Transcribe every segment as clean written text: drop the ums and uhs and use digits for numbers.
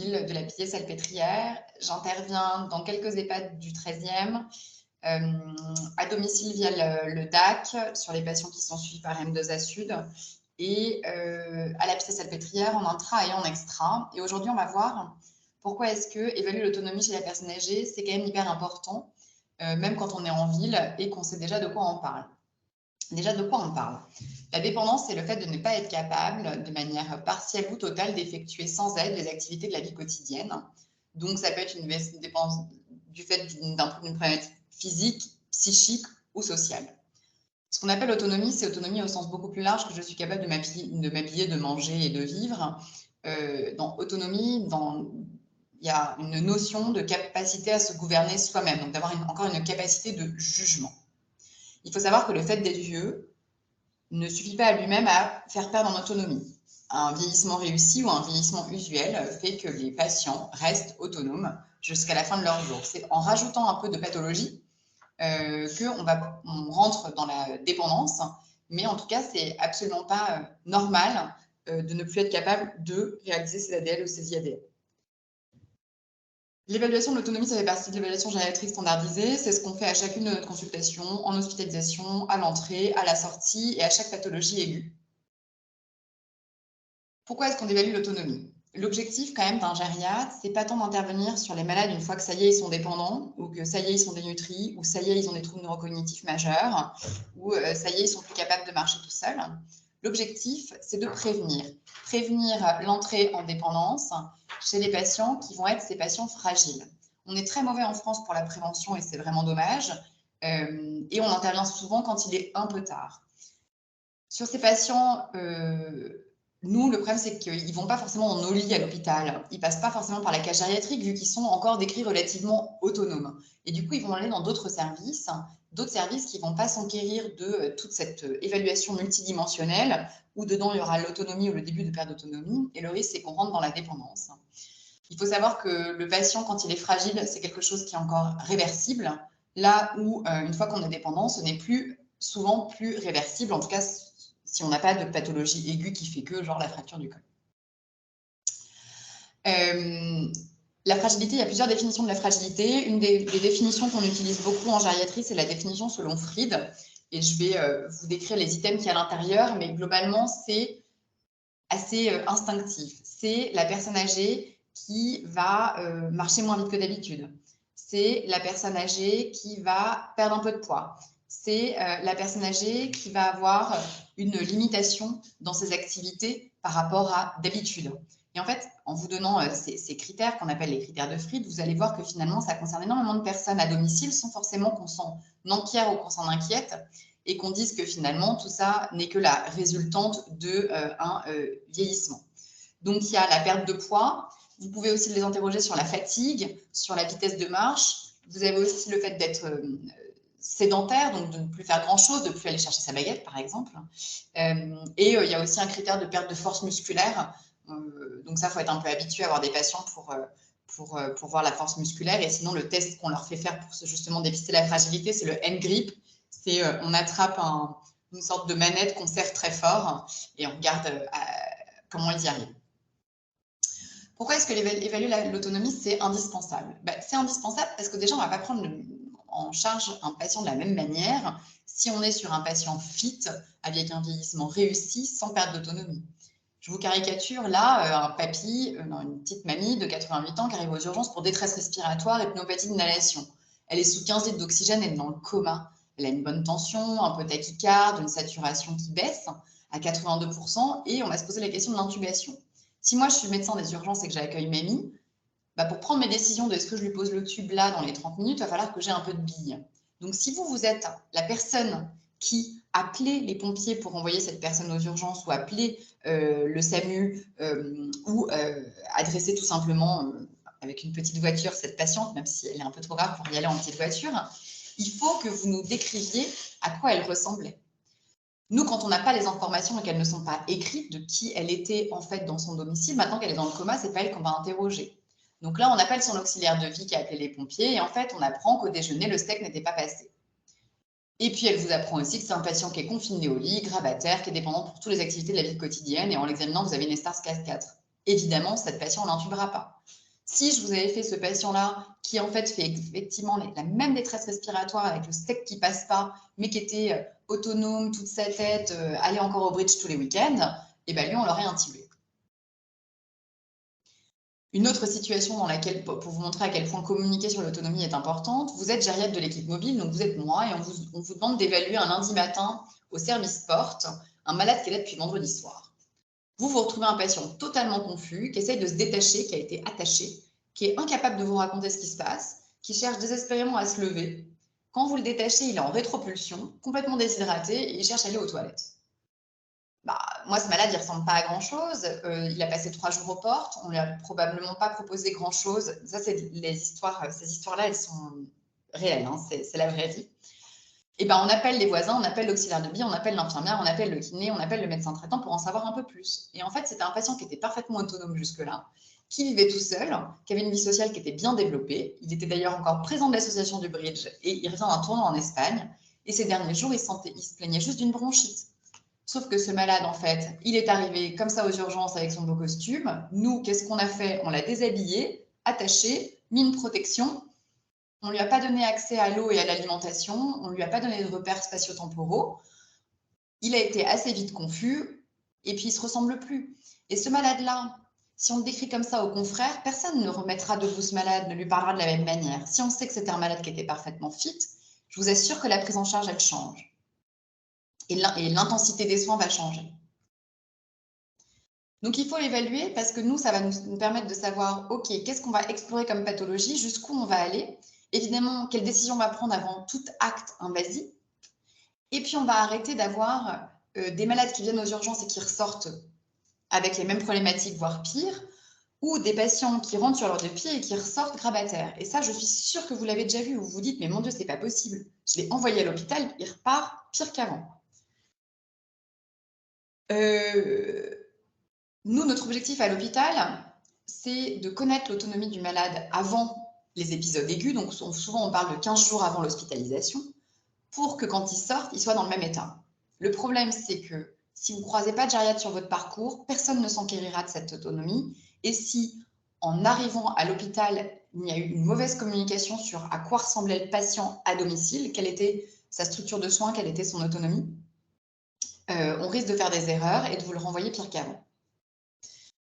ville de la Pillée-Salpêtrière. J'interviens dans quelques EHPAD du 13e, à domicile via le DAC, sur les patients qui sont suivis par M2A Sud, et à la Pillée-Salpêtrière en intra et en extra. Et aujourd'hui, on va voir pourquoi est-ce que évaluer l'autonomie chez la personne âgée, c'est quand même hyper important, même quand on est en ville et qu'on sait déjà de quoi on parle. Déjà, de quoi on parle? La dépendance, c'est le fait de ne pas être capable, de manière partielle ou totale, d'effectuer sans aide les activités de la vie quotidienne. Donc, ça peut être une dépendance du fait d'une problématique physique, psychique ou sociale. Ce qu'on appelle autonomie, c'est autonomie au sens beaucoup plus large, que je suis capable de m'habiller, de manger et de vivre. Dans autonomie, il y a une notion de capacité à se gouverner soi-même, donc d'avoir encore une capacité de jugement. Il faut savoir que le fait d'être vieux ne suffit pas à lui-même à faire perdre en autonomie. Un vieillissement réussi ou un vieillissement usuel fait que les patients restent autonomes jusqu'à la fin de leur jour. C'est en rajoutant un peu de pathologie qu'on rentre dans la dépendance, mais en tout cas, c'est absolument pas normal de ne plus être capable de réaliser ses ADL ou ses IADL. L'évaluation de l'autonomie, ça fait partie de l'évaluation gériatrique standardisée. C'est ce qu'on fait à chacune de notre consultation, en hospitalisation, à l'entrée, à la sortie et à chaque pathologie aiguë. Pourquoi est-ce qu'on évalue l'autonomie? L'objectif quand même d'un gériatre, c'est pas tant d'intervenir sur les malades une fois que ça y est, ils sont dépendants, ou que ça y est, ils sont dénutris, ou ça y est, ils ont des troubles neurocognitifs majeurs, ou ça y est, ils sont plus capables de marcher tout seuls. L'objectif, c'est de prévenir l'entrée en dépendance chez les patients qui vont être ces patients fragiles. On est très mauvais en France pour la prévention et c'est vraiment dommage. Et on intervient souvent quand il est un peu tard. Sur ces patients, nous, le problème, c'est qu'ils ne vont pas forcément en OLI à l'hôpital. Ils ne passent pas forcément par la case gériatrique vu qu'ils sont encore décrits relativement autonomes. Et du coup, ils vont aller dans d'autres services qui ne vont pas s'enquérir de toute cette évaluation multidimensionnelle où dedans, il y aura l'autonomie ou le début de perte d'autonomie. Et le risque, c'est qu'on rentre dans la dépendance. Il faut savoir que le patient, quand il est fragile, c'est quelque chose qui est encore réversible. Là où, une fois qu'on est dépendant, ce n'est souvent plus réversible, en tout cas, si on n'a pas de pathologie aiguë qui fait que, genre la fracture du col. La fragilité, il y a plusieurs définitions de la fragilité. Une des définitions qu'on utilise beaucoup en gériatrie, c'est la définition selon Fried. Et je vais vous décrire les items qu'il y a à l'intérieur, mais globalement, c'est assez instinctif. C'est la personne âgée qui va marcher moins vite que d'habitude. C'est la personne âgée qui va perdre un peu de poids. C'est la personne âgée qui va avoir une limitation dans ses activités par rapport à d'habitude. Et en fait, en vous donnant ces critères qu'on appelle les critères de Fried, vous allez voir que finalement, ça concerne énormément de personnes à domicile sans forcément qu'on s'en enquiert ou qu'on s'en inquiète et qu'on dise que finalement, tout ça n'est que la résultante d'un vieillissement. Donc, il y a la perte de poids. Vous pouvez aussi les interroger sur la fatigue, sur la vitesse de marche. Vous avez aussi le fait d'être sédentaire, donc de ne plus faire grand-chose, de ne plus aller chercher sa baguette, par exemple. Et il y a aussi un critère de perte de force musculaire. Donc ça, il faut être un peu habitué à avoir des patients pour voir la force musculaire. Et sinon, le test qu'on leur fait faire pour justement dépister la fragilité, c'est le N-grip. C'est on attrape une sorte de manette qu'on serre très fort et on regarde comment ils y arrivent. Pourquoi est-ce que évaluer l'autonomie, c'est indispensable? C'est indispensable parce que déjà, on ne va pas prendre en charge un patient de la même manière si on est sur un patient fit avec un vieillissement réussi sans perte d'autonomie. Je vous caricature là un papy, une petite mamie de 88 ans qui arrive aux urgences pour détresse respiratoire et pneumopathie d'inhalation. Elle est sous 15 litres d'oxygène, elle est dans le coma. Elle a une bonne tension, un peu tachycarde, une saturation qui baisse à 82% et on va se poser la question de l'intubation. Si moi, je suis médecin des urgences et que j'accueille mamie, pour prendre mes décisions de est-ce que je lui pose le tube là dans les 30 minutes, il va falloir que j'ai un peu de billes. Donc, si vous êtes la personne qui appelait les pompiers pour envoyer cette personne aux urgences ou appeler le SAMU ou adresser tout simplement avec une petite voiture cette patiente, même si elle est un peu trop grave pour y aller en petite voiture, il faut que vous nous décriviez à quoi elle ressemblait. Nous, quand on n'a pas les informations et qu'elles ne sont pas écrites de qui elle était en fait dans son domicile, maintenant qu'elle est dans le coma, c'est pas elle qu'on va interroger. Donc là, on appelle son auxiliaire de vie qui a appelé les pompiers et en fait, on apprend qu'au déjeuner, le steak n'était pas passé. Et puis, elle vous apprend aussi que c'est un patient qui est confiné au lit, grabataire, qui est dépendant pour toutes les activités de la vie quotidienne et en l'examinant, vous avez une Stars 4. évidemment, cette patient, on l'intubera pas. Si je vous avais fait ce patient-là, qui en fait fait effectivement la même détresse respiratoire avec le STEC qui passe pas, mais qui était autonome, toute sa tête, allait encore au bridge tous les week-ends, et bien lui, on l'aurait intubé. Une autre situation dans laquelle, pour vous montrer à quel point communiquer sur l'autonomie est importante, vous êtes gériatre de l'équipe mobile, donc vous êtes moi, et on vous demande d'évaluer un lundi matin au service porte un malade qui est là depuis vendredi soir. Vous retrouvez un patient totalement confus, qui essaye de se détacher, qui a été attaché, qui est incapable de vous raconter ce qui se passe, qui cherche désespérément à se lever. Quand vous le détachez, il est en rétropulsion, complètement déshydraté, et il cherche à aller aux toilettes. Moi, ce malade, il ne ressemble pas à grand-chose. Il a passé 3 jours aux portes. On ne lui a probablement pas proposé grand-chose. Ça, c'est les histoires. Ces histoires-là, elles sont réelles. Hein, c'est la vraie vie. Et ben, on appelle les voisins, on appelle l'auxiliaire de vie, on appelle l'infirmière, on appelle le kiné, on appelle le médecin traitant pour en savoir un peu plus. Et en fait, c'était un patient qui était parfaitement autonome jusque-là, qui vivait tout seul, qui avait une vie sociale qui était bien développée. Il était d'ailleurs encore président de l'association du Bridge et il revient d'un tournoi en Espagne. Et ces derniers jours, il se plaignait juste d'une bronchite. Sauf que ce malade, en fait, il est arrivé comme ça aux urgences avec son beau costume. Nous, qu'est-ce qu'on a fait? On l'a déshabillé, attaché, mis une protection. On ne lui a pas donné accès à l'eau et à l'alimentation. On ne lui a pas donné de repères spatio-temporaux. Il a été assez vite confus et puis il ne se ressemble plus. Et ce malade-là, si on le décrit comme ça aux confrères, personne ne remettra debout ce malade, ne lui parlera de la même manière. Si on sait que c'était un malade qui était parfaitement fit, je vous assure que la prise en charge, elle change. Et l'intensité des soins va changer. Donc, il faut l'évaluer parce que nous, ça va nous permettre de savoir, OK, qu'est-ce qu'on va explorer comme pathologie, jusqu'où on va aller, évidemment, quelle décision on va prendre avant tout acte invasif. Et puis, on va arrêter d'avoir des malades qui viennent aux urgences et qui ressortent avec les mêmes problématiques, voire pire, ou des patients qui rentrent sur leurs deux pieds et qui ressortent grabataires. Et ça, je suis sûre que vous l'avez déjà vu, où vous vous dites, mais mon Dieu, c'est pas possible. Je l'ai envoyé à l'hôpital, il repart pire qu'avant. Nous, notre objectif à l'hôpital, c'est de connaître l'autonomie du malade avant les épisodes aigus. Donc, souvent, on parle de 15 jours avant l'hospitalisation, pour que quand il sorte, il soit dans le même état. Le problème, c'est que si vous ne croisez pas de gériatre sur votre parcours, personne ne s'enquérira de cette autonomie. Et si, en arrivant à l'hôpital, il y a eu une mauvaise communication sur à quoi ressemblait le patient à domicile, quelle était sa structure de soins, quelle était son autonomie, on risque de faire des erreurs et de vous le renvoyer pire qu'avant.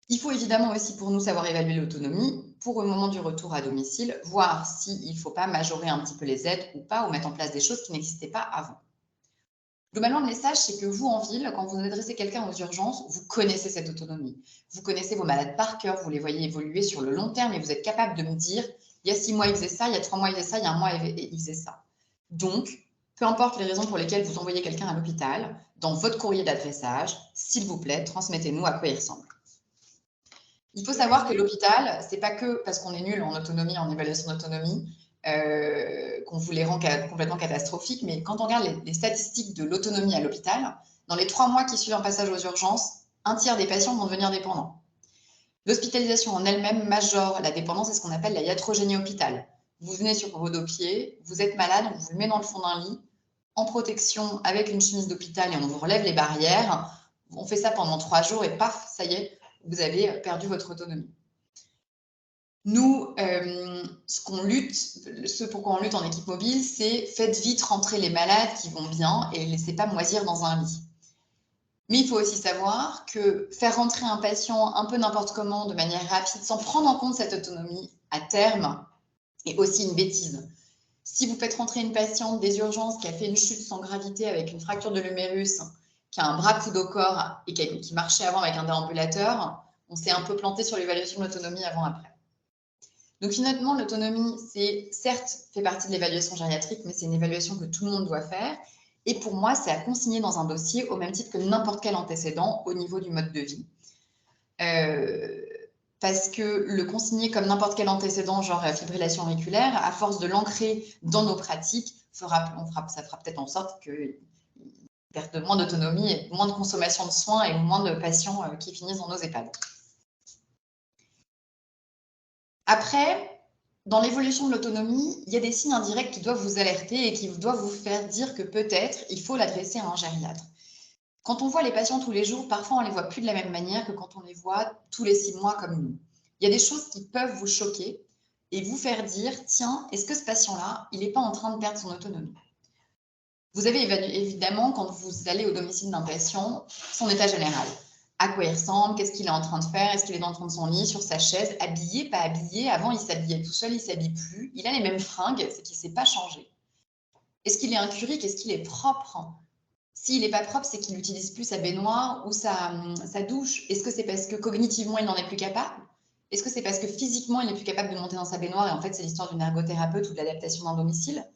Il faut évidemment aussi pour nous savoir évaluer l'autonomie pour le moment du retour à domicile, voir s'il ne faut pas majorer un petit peu les aides ou pas, ou mettre en place des choses qui n'existaient pas avant. Globalement, le message, c'est que vous, en ville, quand vous adressez quelqu'un aux urgences, vous connaissez cette autonomie. Vous connaissez vos malades par cœur, vous les voyez évoluer sur le long terme et vous êtes capable de me dire, il y a 6 mois, il faisait ça, il y a 3 mois, il faisait ça, il y a 1 mois, il faisait ça. Donc, peu importe les raisons pour lesquelles vous envoyez quelqu'un à l'hôpital, dans votre courrier d'adressage, s'il vous plaît, transmettez-nous à quoi il ressemble. Il faut savoir que l'hôpital, ce n'est pas que parce qu'on est nul en autonomie, en évaluation d'autonomie, qu'on vous les rend complètement catastrophiques, mais quand on regarde les statistiques de l'autonomie à l'hôpital, dans les 3 mois qui suivent un passage aux urgences, 1/3 des patients vont devenir dépendants. L'hospitalisation en elle-même majore la dépendance, c'est ce qu'on appelle la iatrogénie hôpital. Vous venez sur vos deux pieds, vous êtes malade, on vous le met dans le fond d'un lit, en protection avec une chemise d'hôpital et on vous relève les barrières. On fait ça pendant 3 jours et paf, ça y est, vous avez perdu votre autonomie. Nous, ce pourquoi on lutte en équipe mobile, c'est faites vite rentrer les malades qui vont bien et ne les laissez pas moisir dans un lit. Mais il faut aussi savoir que faire rentrer un patient un peu n'importe comment, de manière rapide, sans prendre en compte cette autonomie, à terme, est aussi une bêtise. Si vous faites rentrer une patiente des urgences qui a fait une chute sans gravité avec une fracture de l'humérus, qui a un bras coude au corps et qui marchait avant avec un déambulateur, on s'est un peu planté sur l'évaluation de l'autonomie avant-après. Donc finalement, l'autonomie, c'est certes fait partie de l'évaluation gériatrique, mais c'est une évaluation que tout le monde doit faire. Et pour moi, c'est à consigner dans un dossier au même titre que n'importe quel antécédent au niveau du mode de vie. Parce que le consigner comme n'importe quel antécédent, genre fibrillation auriculaire, à force de l'ancrer dans nos pratiques, ça fera peut-être en sorte que perte de moins d'autonomie, et moins de consommation de soins et moins de patients qui finissent dans nos EHPAD. Après, dans l'évolution de l'autonomie, il y a des signes indirects qui doivent vous alerter et qui doivent vous faire dire que peut-être il faut l'adresser à un gériatre. Quand on voit les patients tous les jours, parfois on ne les voit plus de la même manière que quand on les voit tous les 6 mois comme nous. Il y a des choses qui peuvent vous choquer et vous faire dire, tiens, est-ce que ce patient-là, il n'est pas en train de perdre son autonomie? Vous avez évidemment, quand vous allez au domicile d'un patient, son état général. À quoi il ressemble, qu'est-ce qu'il est en train de faire, est-ce qu'il est dans le fond de son lit, sur sa chaise, habillé, pas habillé. Avant, il s'habillait tout seul, il ne s'habille plus. Il a les mêmes fringues, c'est qu'il ne s'est pas changé. Est-ce qu'il est incurique, est-ce qu'il est propre? S'il n'est pas propre, c'est qu'il n'utilise plus sa baignoire ou sa douche. Est-ce que c'est parce que cognitivement, il n'en est plus capable? Est-ce que c'est parce que physiquement, il n'est plus capable de monter dans sa baignoire et en fait, c'est l'histoire d'une ergothérapeute ou de l'adaptation d'un domicile?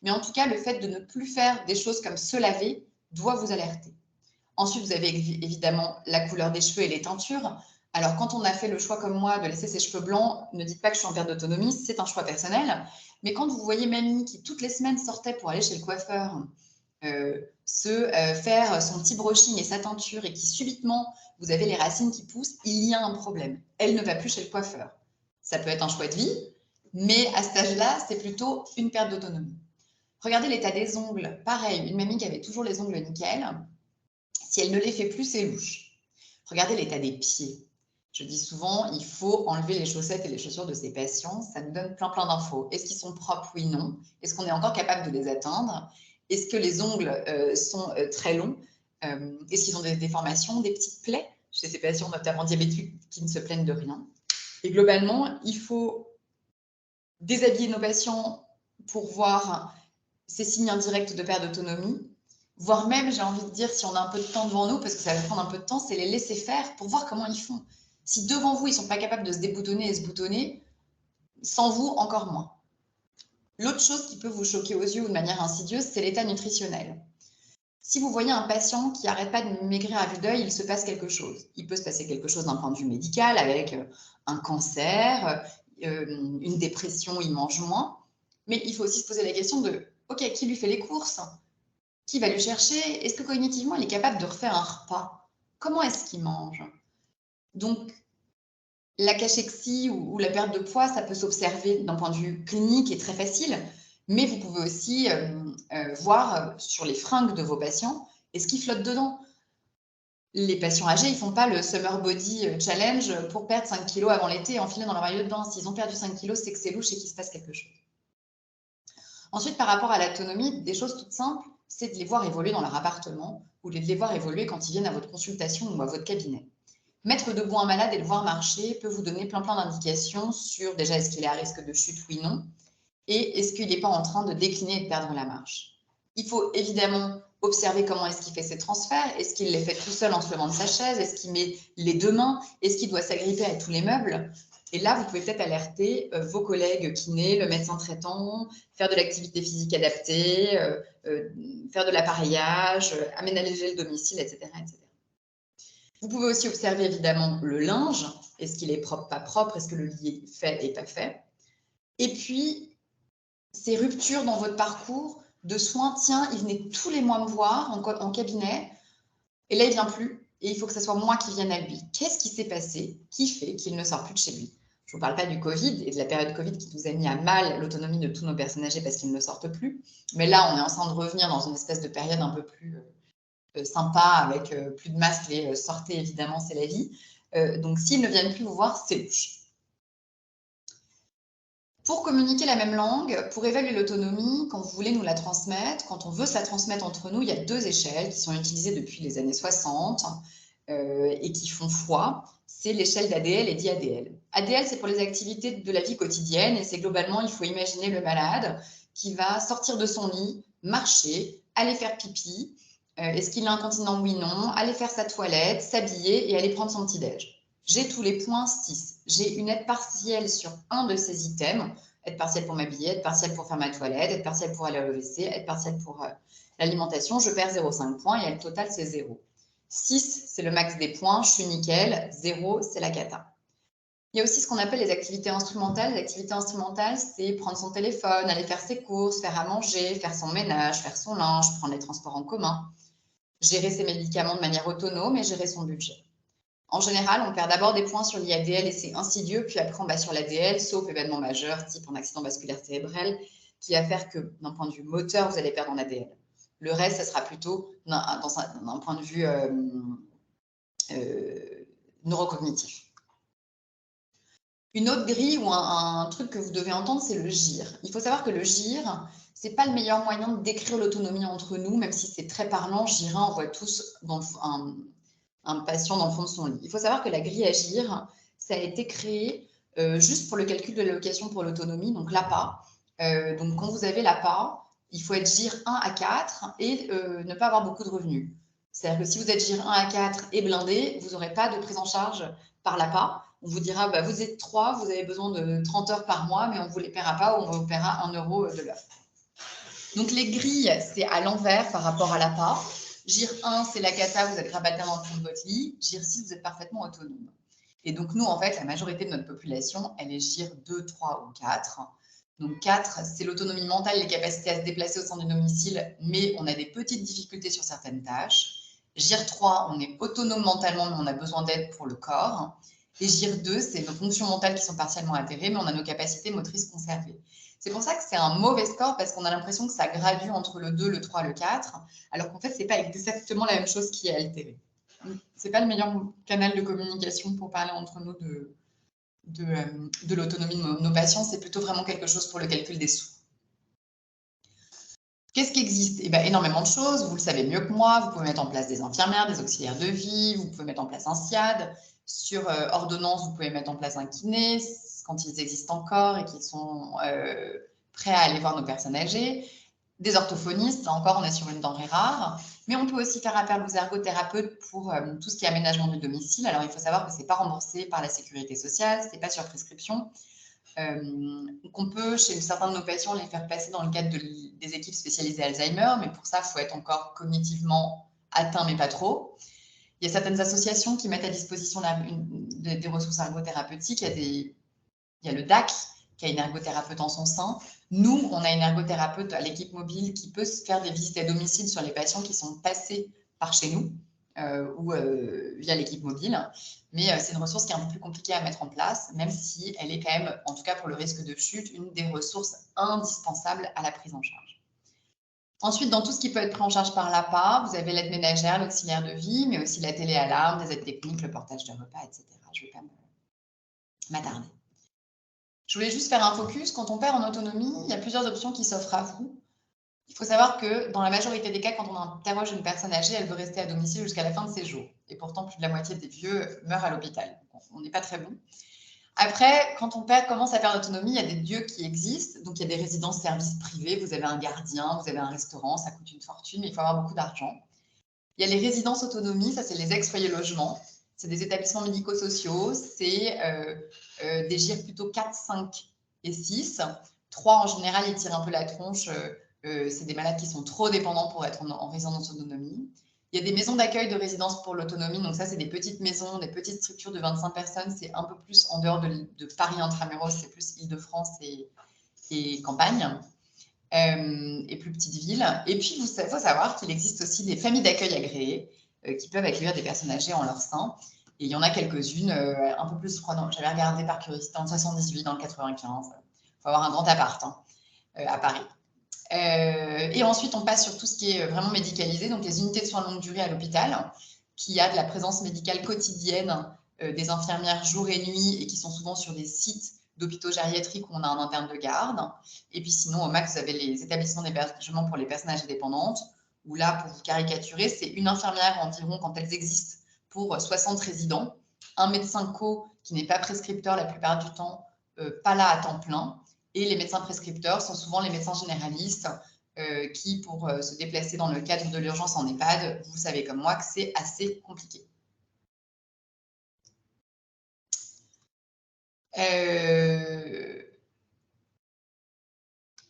Mais en tout cas, le fait de ne plus faire des choses comme se laver doit vous alerter. Ensuite, vous avez évidemment la couleur des cheveux et les teintures. Alors, quand on a fait le choix comme moi de laisser ses cheveux blancs, ne dites pas que je suis en perte d'autonomie, c'est un choix personnel. Mais quand vous voyez mamie qui, toutes les semaines, sortait pour aller chez le coiffeur, faire son petit brushing et sa teinture et qui subitement, vous avez les racines qui poussent, il y a un problème. Elle ne va plus chez le coiffeur. Ça peut être un choix de vie, mais à cet âge-là, c'est plutôt une perte d'autonomie. Regardez l'état des ongles. Pareil, une mamie qui avait toujours les ongles nickel, si elle ne les fait plus, c'est louche. Regardez l'état des pieds. Je dis souvent, il faut enlever les chaussettes et les chaussures de ces patients. Ça nous donne plein d'infos. Est-ce qu'ils sont propres? Oui, non. Est-ce qu'on est encore capable de les atteindre? Est-ce que les ongles sont très longs? Est-ce qu'ils ont des déformations, des petites plaies chez ces patients, notamment diabétiques, qui ne se plaignent de rien? Et globalement, il faut déshabiller nos patients pour voir ces signes indirects de perte d'autonomie, voire même, j'ai envie de dire, si on a un peu de temps devant nous, parce que ça va prendre un peu de temps, c'est les laisser faire pour voir comment ils font. Si devant vous, ils ne sont pas capables de se déboutonner et se boutonner, sans vous, encore moins. L'autre chose qui peut vous choquer aux yeux ou de manière insidieuse, c'est l'état nutritionnel. Si vous voyez un patient qui n'arrête pas de maigrir à vue d'œil, il se passe quelque chose. Il peut se passer quelque chose d'un point de vue médical, avec un cancer, une dépression, il mange moins. Mais il faut aussi se poser la question de, OK, qui lui fait les courses? Qui va lui chercher? Est-ce que cognitivement, il est capable de refaire un repas? Comment est-ce qu'il mange? Donc, la cachexie ou la perte de poids, ça peut s'observer d'un point de vue clinique et très facile, mais vous pouvez aussi voir sur les fringues de vos patients, est-ce qu'ils flottent dedans? Les patients âgés, ils ne font pas le Summer Body Challenge pour perdre 5 kilos avant l'été et enfiler dans leur maillot de bain. S'ils ont perdu 5 kilos, c'est que c'est louche et qu'il se passe quelque chose. Ensuite, par rapport à l'autonomie, des choses toutes simples, c'est de les voir évoluer dans leur appartement ou de les voir évoluer quand ils viennent à votre consultation ou à votre cabinet. Mettre debout un malade et le voir marcher peut vous donner plein d'indications sur déjà est-ce qu'il est à risque de chute, oui, non, et est-ce qu'il n'est pas en train de décliner et de perdre la marche. Il faut évidemment observer comment est-ce qu'il fait ses transferts, est-ce qu'il les fait tout seul en se levant de sa chaise, est-ce qu'il met les deux mains, est-ce qu'il doit s'agripper à tous les meubles. Et là, vous pouvez peut-être alerter vos collègues kinés, le médecin traitant, faire de l'activité physique adaptée, faire de l'appareillage, aménager le domicile, etc., etc. Vous pouvez aussi observer évidemment le linge. Est-ce qu'il est propre, pas propre? Est-ce que le lit est fait et pas fait? Et puis, ces ruptures dans votre parcours de soins. Tiens, il venait tous les mois me voir en cabinet et là, il ne vient plus et il faut que ce soit moi qui vienne à lui. Qu'est-ce qui s'est passé qui fait qu'il ne sort plus de chez lui? Je ne vous parle pas du Covid et de la période Covid qui nous a mis à mal l'autonomie de tous nos personnes âgées parce qu'ils ne sortent plus. Mais là, on est en train de revenir dans une espèce de période un peu plus sympa avec plus de masques. Les sortez, évidemment, c'est la vie. Donc, s'ils ne viennent plus vous voir, c'est louche. Pour communiquer la même langue, pour évaluer l'autonomie, quand vous voulez nous la transmettre, quand on veut se la transmettre entre nous, il y a 2 échelles qui sont utilisées depuis les années 60 et qui font foi. C'est l'échelle d'ADL et d'IADL. ADL, c'est pour les activités de la vie quotidienne et c'est globalement, il faut imaginer le malade qui va sortir de son lit, marcher, aller faire pipi. Est-ce qu'il a incontinent? Oui, non. Aller faire sa toilette, s'habiller et aller prendre son petit-déj. J'ai tous les points 6. J'ai une aide partielle sur un de ces items. Aide partielle pour m'habiller, aide partielle pour faire ma toilette, aide partielle pour aller au WC, aide partielle pour l'alimentation. Je perds 0,5 points et le total, c'est 0. 6, c'est le max des points. Je suis nickel. 0, c'est la cata. Il y a aussi ce qu'on appelle les activités instrumentales. Les activités instrumentales, c'est prendre son téléphone, aller faire ses courses, faire à manger, faire son ménage, faire son linge, prendre les transports en commun, gérer ses médicaments de manière autonome et gérer son budget. En général, on perd d'abord des points sur l'IADL et c'est insidieux, puis après on va sur l'ADL, sauf événement majeur, type un accident vasculaire cérébral, qui va faire que d'un point de vue moteur, vous allez perdre en ADL. Le reste, ça sera plutôt d'un point de vue neurocognitif. Une autre grille ou un truc que vous devez entendre, c'est le GIR. Il faut savoir que le GIR, ce n'est pas le meilleur moyen de décrire l'autonomie entre nous, même si c'est très parlant. GIR 1, on voit tous un patient dans le fond de son lit. Il faut savoir que la grille à GIR, ça a été créé juste pour le calcul de l'allocation pour l'autonomie, donc l'APA. Donc, quand vous avez l'APA, il faut être GIR 1 à 4 et ne pas avoir beaucoup de revenus. C'est-à-dire que si vous êtes GIR 1 à 4 et blindé, vous n'aurez pas de prise en charge par l'APA. On vous dira, bah, vous êtes 3, vous avez besoin de 30 heures par mois, mais on ne vous les paiera pas ou on vous paiera 1 euro de l'heure. Donc, les grilles, c'est à l'envers par rapport à l'APA. GIR 1, c'est la cata, vous êtes grabataire dans le fond de votre lit. GIR 6, vous êtes parfaitement autonome. Et donc, nous, en fait, la majorité de notre population, elle est GIR 2, 3 ou 4. Donc, 4, c'est l'autonomie mentale, les capacités à se déplacer au sein du domicile, mais on a des petites difficultés sur certaines tâches. GIR 3, on est autonome mentalement, mais on a besoin d'aide pour le corps. Et GIR 2, c'est nos fonctions mentales qui sont partiellement altérées, mais on a nos capacités motrices conservées. C'est pour ça que c'est un mauvais score, parce qu'on a l'impression que ça gradue entre le 2, le 3, le 4, alors qu'en fait, ce n'est pas exactement la même chose qui est altérée. Ce n'est pas le meilleur canal de communication pour parler entre nous de l'autonomie de nos patients, c'est plutôt vraiment quelque chose pour le calcul des sous. Qu'est-ce qui existe? Eh bien, énormément de choses, vous le savez mieux que moi, vous pouvez mettre en place des infirmières, des auxiliaires de vie, vous pouvez mettre en place un SIAD, sur ordonnance, vous pouvez mettre en place un kiné, quand ils existent encore et qu'ils sont prêts à aller voir nos personnes âgées, des orthophonistes, là encore on est sur une denrée rare, mais on peut aussi faire appel aux ergothérapeutes pour tout ce qui est aménagement du domicile. Alors il faut savoir que ce n'est pas remboursé par la sécurité sociale, ce n'est pas sur prescription, qu'on peut chez certains de nos patients les faire passer dans le cadre des équipes spécialisées Alzheimer, mais pour ça il faut être encore cognitivement atteint mais pas trop. Il y a certaines associations qui mettent à disposition des ressources ergothérapeutiques, il y a le DAC qui a une ergothérapeute en son sein. Nous, on a une ergothérapeute à l'équipe mobile qui peut se faire des visites à domicile sur les patients qui sont passés par chez nous ou via l'équipe mobile. Mais c'est une ressource qui est un peu plus compliquée à mettre en place, même si elle est quand même, en tout cas pour le risque de chute, une des ressources indispensables à la prise en charge. Ensuite, dans tout ce qui peut être pris en charge par l'APA, vous avez l'aide ménagère, l'auxiliaire de vie, mais aussi la téléalarme, des aides techniques, le portage de repas, etc. Je ne vais pas m'attarder. Je voulais juste faire un focus. Quand on perd en autonomie, il y a plusieurs options qui s'offrent à vous. Il faut savoir que dans la majorité des cas, quand on interroge une personne âgée, elle veut rester à domicile jusqu'à la fin de ses jours. Et pourtant, plus de la moitié des vieux meurent à l'hôpital. On n'est pas très bon. Après, quand on commence à perdre l'autonomie, il y a des lieux qui existent. Donc, il y a des résidences-services privés. Vous avez un gardien, vous avez un restaurant, ça coûte une fortune, mais il faut avoir beaucoup d'argent. Il y a les résidences autonomie, ça c'est les ex-foyers logements. C'est des établissements médico-sociaux, c'est des GIR plutôt 4, 5 et 6. 3, en général, ils tirent un peu la tronche. C'est des malades qui sont trop dépendants pour être en résidence autonomie. Il y a des maisons d'accueil de résidence pour l'autonomie. Donc ça, c'est des petites maisons, des petites structures de 25 personnes. C'est un peu plus en dehors de Paris intramuros, c'est plus Île-de-France et campagne. Et plus petites villes. Et puis, il faut savoir qu'il existe aussi des familles d'accueil agréées qui peuvent accueillir des personnes âgées en leur sein. Et il y en a quelques-unes, un peu plus, je crois, j'avais regardé par curiosité, en 78, dans le 95. Il faut avoir un grand appart à Paris. Et ensuite, on passe sur tout ce qui est vraiment médicalisé, donc les unités de soins de longue durée à l'hôpital, qui a de la présence médicale quotidienne des infirmières jour et nuit et qui sont souvent sur des sites d'hôpitaux gériatriques où on a un interne de garde. Et puis sinon, au max, vous avez les établissements d'hébergement pour les personnes âgées dépendantes, où là, pour vous caricaturer, c'est une infirmière environ, quand elles existent, pour 60 résidents, un médecin co qui n'est pas prescripteur la plupart du temps, pas là à temps plein, et les médecins prescripteurs sont souvent les médecins généralistes qui, pour se déplacer dans le cadre de l'urgence en EHPAD, vous savez comme moi que c'est assez compliqué.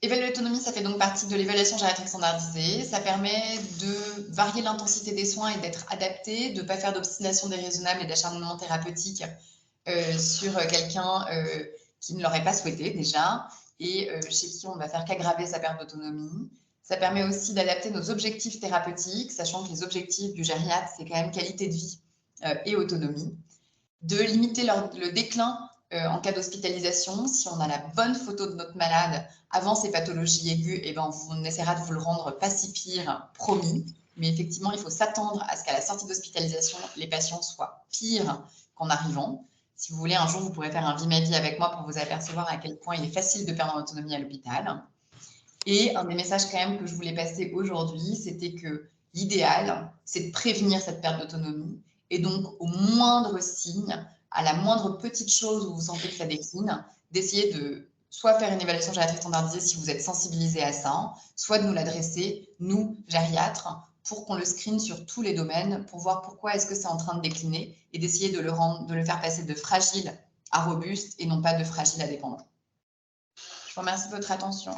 Évaluer l'autonomie, ça fait donc partie de l'évaluation gériatrique standardisée. Ça permet de varier l'intensité des soins et d'être adapté, de ne pas faire d'obstination déraisonnable et d'acharnement thérapeutique sur quelqu'un qui ne l'aurait pas souhaité déjà et chez qui on ne va faire qu'aggraver sa perte d'autonomie. Ça permet aussi d'adapter nos objectifs thérapeutiques, sachant que les objectifs du gériatre, c'est quand même qualité de vie et autonomie. De limiter le déclin en cas d'hospitalisation, si on a la bonne photo de notre malade avant ces pathologies aiguës, eh ben, on essaiera de vous le rendre pas si pire, promis. Mais effectivement, il faut s'attendre à ce qu'à la sortie d'hospitalisation, les patients soient pires qu'en arrivant. Si vous voulez, un jour, vous pourrez faire un vie ma vie avec moi pour vous apercevoir à quel point il est facile de perdre en autonomie à l'hôpital. Et un des messages quand même que je voulais passer aujourd'hui, c'était que l'idéal, c'est de prévenir cette perte d'autonomie. Et donc, au moindre signe, à la moindre petite chose où vous sentez que ça décline, d'essayer de soit faire une évaluation gériatrique standardisée si vous êtes sensibilisé à ça, soit de nous l'adresser, nous, gériatres, pour qu'on le screen sur tous les domaines, pour voir pourquoi est-ce que c'est en train de décliner et d'essayer de le faire passer de fragile à robuste et non pas de fragile à dépendant. Je vous remercie de votre attention.